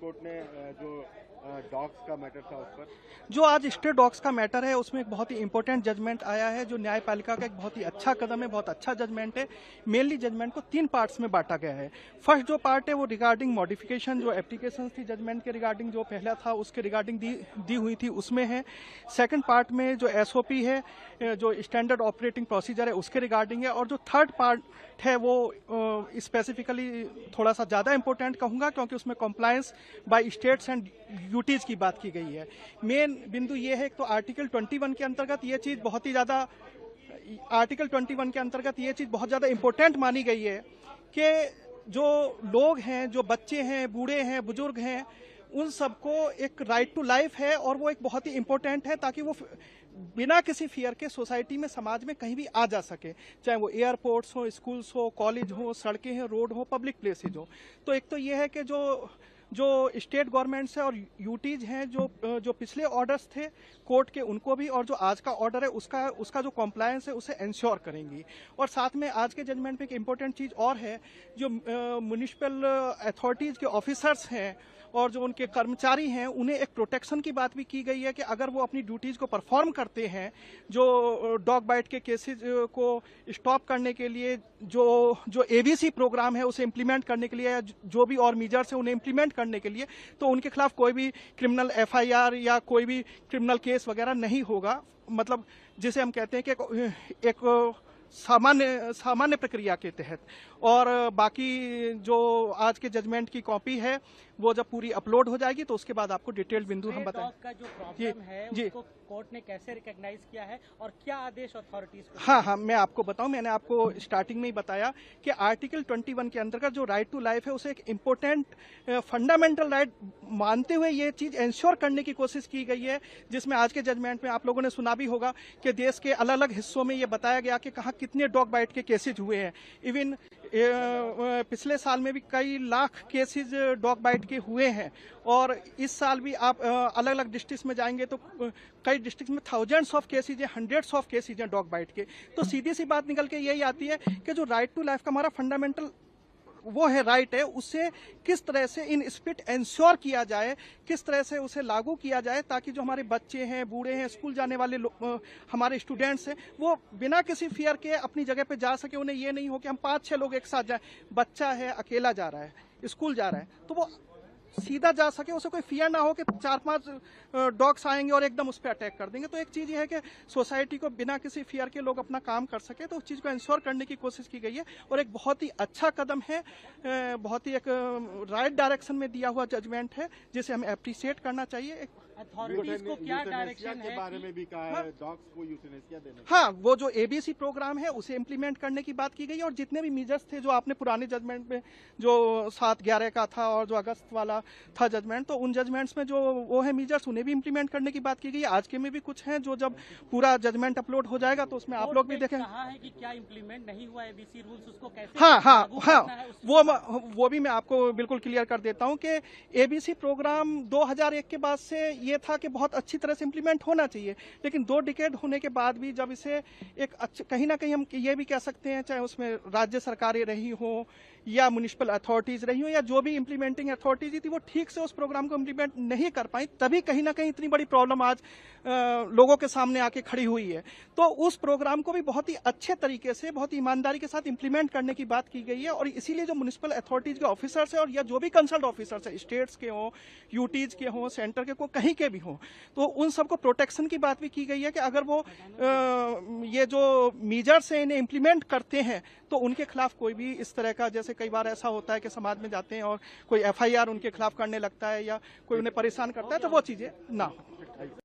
Court ने जो dogs का मैटर था उस पर, जो आज स्ट्रे डॉग्स का मैटर है उसमें एक बहुत ही इंपॉर्टेंट जजमेंट आया है, जो न्यायपालिका का एक बहुत ही अच्छा कदम है, बहुत अच्छा जजमेंट है। मेनली जजमेंट को 3 पार्ट्स में बांटा गया है। फर्स्ट जो पार्ट है वो रिगार्डिंग मॉडिफिकेशन, जो एप्लीकेशन थी जजमेंट के रिगार्डिंग, जो पहला था उसके रिगार्डिंग दी हुई थी उसमें है। सेकंड पार्ट में जो एसओपी है, जो स्टैंडर्ड ऑपरेटिंग प्रोसीजर है उसके रिगार्डिंग है। और जो थर्ड पार्ट है वो स्पेसिफिकली थोड़ा सा ज़्यादा इंपॉर्टेंट कहूँगा, क्योंकि उसमें compliance by states and UTs की बात की गई है। मेन बिंदु ये है, तो आर्टिकल 21 के अंतर्गत ये चीज़ बहुत ही ज़्यादा इंपॉर्टेंट मानी गई है कि जो लोग हैं, जो बच्चे हैं, बूढ़े हैं, बुजुर्ग हैं, उन सबको एक राइट टू लाइफ है, और वो एक बहुत ही इंपॉर्टेंट है ताकि वो बिना किसी फियर के सोसाइटी में, समाज में कहीं भी आ जा सके, चाहे वो एयरपोर्ट्स हो, स्कूल्स हो, कॉलेज हो, सड़कें हैं, रोड हो, पब्लिक प्लेसेज हो। तो एक तो ये है कि जो स्टेट गवर्नमेंट्स है और यूटीज हैं, जो पिछले ऑर्डर्स थे कोर्ट के, उनको भी, और जो आज का ऑर्डर है उसका जो कॉम्प्लायंस है उसे इंश्योर करेंगी। और साथ में आज के जजमेंट में एक इम्पोर्टेंट चीज़ और है, जो म्युनिसिपल अथॉरिटीज़ के ऑफिसर्स हैं और जो उनके कर्मचारी हैं, उन्हें एक प्रोटेक्शन की बात भी की गई है कि अगर वो अपनी ड्यूटीज़ को परफॉर्म करते हैं, जो डॉग बाइट के केसेज को स्टॉप करने के लिए जो एबीसी प्रोग्राम है उसे इम्प्लीमेंट करने के लिए, या जो भी और मेजर्स हैं उन्हें इम्प्लीमेंट करने के लिए, तो उनके खिलाफ कोई भी क्रिमिनल एफआईआर या कोई भी क्रिमिनल केस वगैरह नहीं होगा। मतलब जिसे हम कहते हैं कि एक सामान्य प्रक्रिया के तहत। और बाकी जो आज के जजमेंट की कॉपी है वो जब पूरी अपलोड हो जाएगी तो उसके बाद आपको डिटेल्ड बिंदु हम बताएं। का जो प्रॉब्लम है उसको कोर्ट ने कैसे रिकॉग्नाइज किया है और क्या आदेश अथॉरिटीज को? हाँ, मैं आपको बताऊं, मैंने आपको स्टार्टिंग में ही बताया कि आर्टिकल 21 के अंतर्गत जो राइट टू लाइफ है उसे एक इम्पोर्टेंट फंडामेंटल राइट मानते हुए ये चीज इंश्योर करने की कोशिश की गई है, जिसमें आज के जजमेंट में आप लोगों ने सुना भी होगा कि देश के अलग अलग हिस्सों में ये बताया गया कि कहाँ कितने डॉग बाइट के केसेज हुए हैं। इवन पिछले साल में भी कई लाख केसेज डॉग बाइट के हुए हैं, और इस साल भी आप अलग अलग डिस्ट्रिक्ट में जाएंगे तो कई डिस्ट्रिक्ट में थाउजेंड्स ऑफ केसेज हैं, हंड्रेड्स ऑफ केसेज हैं डॉग बाइट के। तो सीधी सी बात निकल के यही आती है कि जो राइट टू लाइफ का हमारा फंडामेंटल वो है, राइट है, उससे किस तरह से इन स्पिट इंश्योर किया जाए, किस तरह से उसे लागू किया जाए, ताकि जो हमारे बच्चे हैं, बूढ़े हैं, स्कूल जाने वाले हमारे स्टूडेंट्स हैं, वो बिना किसी फियर के अपनी जगह पे जा सके। उन्हें ये नहीं हो कि हम 5-6 लोग एक साथ जाएं, बच्चा है अकेला जा रहा है, स्कूल जा रहा है, तो वो सीधा जा सके, उसे कोई फियर ना हो कि 4-5 डॉग्स आएंगे और एकदम उस पर अटैक कर देंगे। तो एक चीज ये है कि सोसाइटी को बिना किसी फियर के लोग अपना काम कर सके, तो उस चीज को इंश्योर करने की कोशिश की गई है, और एक बहुत ही अच्छा कदम है, बहुत ही एक राइट डायरेक्शन में दिया हुआ जजमेंट है, जिसे हमें अप्रिशिएट करना चाहिए। अथॉरिटीज को क्या डायरेक्शन है के बारे में भी कहा है, डॉग्स को यूथेनेसिया देना। हाँ, वो जो एबीसी प्रोग्राम है उसे इम्प्लीमेंट करने की बात की गई है, और जितने भी मेजर्स थे जो आपने पुराने जजमेंट में, जो 7/11 का था और जो अगस्त वाला था जजमेंट, तो उन जजमेंट्स में जो वो है मेजर्स, उन्हें भी इम्प्लीमेंट करने की बात की गई है। आज के में भी कुछ हैं, जो जब पूरा जजमेंट अपलोड हो जाएगा तो उसमें आप लोग भी देखें। कहा है कि क्या इम्प्लीमेंट नहीं हुआ एबीसी रूल्स, उसको कैसे हाँ, वो भी मैं आपको बिल्कुल क्लियर कर देता हूँ कि एबीसी प्रोग्राम 2001 के बाद से ये था कि बहुत अच्छी तरह से इम्प्लीमेंट होना चाहिए, लेकिन 2 डिकेड होने के बाद भी जब इसे एक कहीं ना कहीं हम ये भी कह सकते हैं, चाहे उसमें राज्य सरकारें रही हो या म्युनिसिपल अथॉरिटीज रही हो या जो भी इम्प्लीमेंटिंग अथॉरिटीज थी, वो ठीक से उस प्रोग्राम को इम्प्लीमेंट नहीं कर पाई, तभी कहीं ना कहीं इतनी बड़ी प्रॉब्लम आज लोगों के सामने आके खड़ी हुई है। तो उस प्रोग्राम को भी बहुत ही अच्छे तरीके से, बहुत ही ईमानदारी के साथ इम्प्लीमेंट करने की बात की गई है, और इसीलिए जो म्युनिसिपल अथॉरिटीज के ऑफिसर्स है और या जो भी कंसल्ट ऑफिसर्स है, स्टेट्स के हों, यूटीज के हों, सेंटर के को कहीं के भी हों, तो उन सबको प्रोटेक्शन की बात भी की गई है कि अगर वो ये जो मेजर्स हैं इन्हें इम्प्लीमेंट करते हैं तो उनके खिलाफ कोई भी इस तरह का, जैसे कई बार ऐसा होता है कि समाज में जाते हैं और कोई एफआईआर उनके खिलाफ करने लगता है या कोई उन्हें परेशान करता है, तो वो चीजें ना हो।